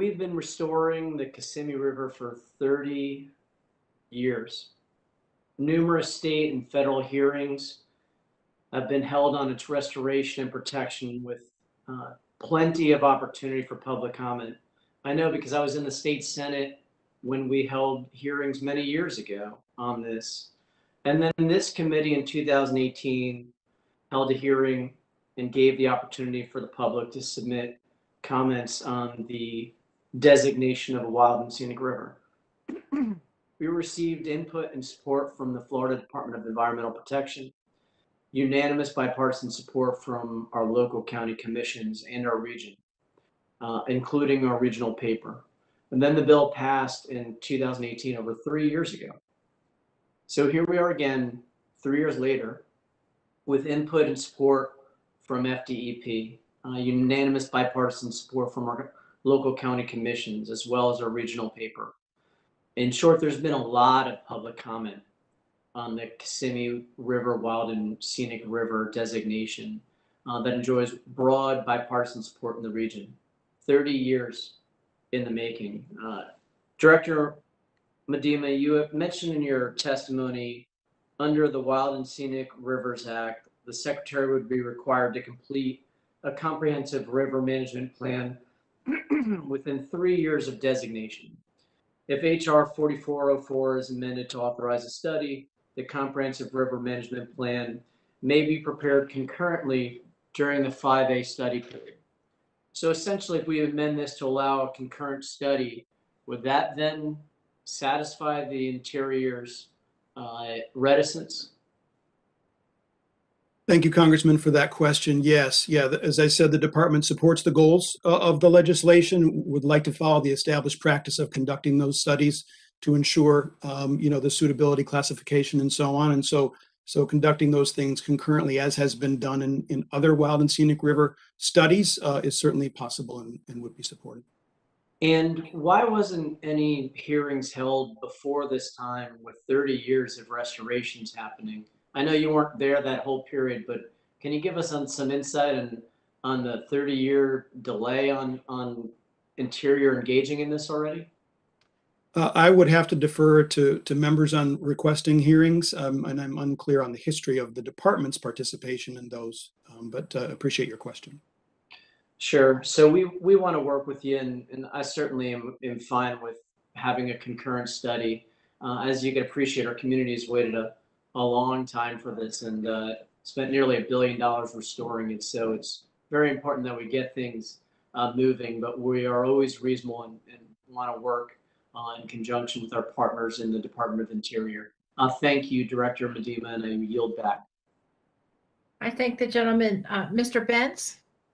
We've been restoring the Kissimmee River for 30 years. Numerous state and federal hearings have been held on its restoration and protection with plenty of opportunity for public comment. I know because I was in the state Senate when we held hearings many years ago on this. And then this committee in 2018 held a hearing and gave the opportunity for the public to submit comments on the designation of a wild and scenic river. We received input and support from the Florida Department of Environmental Protection, unanimous bipartisan support from our local county commissions and our region, including our regional paper. And then the bill passed in 2018, over 3 years ago. So here we are again, 3 years later, with input and support from FDEP, unanimous bipartisan support from our local county commissions, as well as our regional paper. In short, there's been a lot of public comment on the Kissimmee River Wild and Scenic River designation that enjoys broad bipartisan support in the region. 30 years in the making. Director Medema, you have mentioned in your testimony, under the Wild and Scenic Rivers Act, the Secretary would be required to complete a comprehensive river management plan within 3 years of designation. If HR 4404 is amended to authorize a study, the comprehensive river management plan may be prepared concurrently during the 5A study period. So essentially, if we amend this to allow a concurrent study, would that then satisfy the Interior's reticence? Thank you, Congressman, for that question. Yes, as I said, the department supports the goals of the legislation, would like to follow the established practice of conducting those studies to ensure, the suitability classification and so on. And so conducting those things concurrently, as has been done in other wild and scenic river studies, is certainly possible and would be supported. And why wasn't any hearings held before this time with 30 years of restorations happening? I know you weren't there that whole period, but can you give us some insight on the 30-year delay on Interior engaging in this already? I would have to defer to members on requesting hearings, and I'm unclear on the history of the department's participation in those, but appreciate your question. Sure. So we want to work with you, and I certainly am fine with having a concurrent study. As you can appreciate, our community has waited a long time for this and spent nearly $1 billion restoring it. So it's very important that we get things moving, but we are always reasonable and want to work in conjunction with our partners in the Department of Interior. Thank you, Director Medema, and I yield back. I thank the gentleman. Mr. Benz?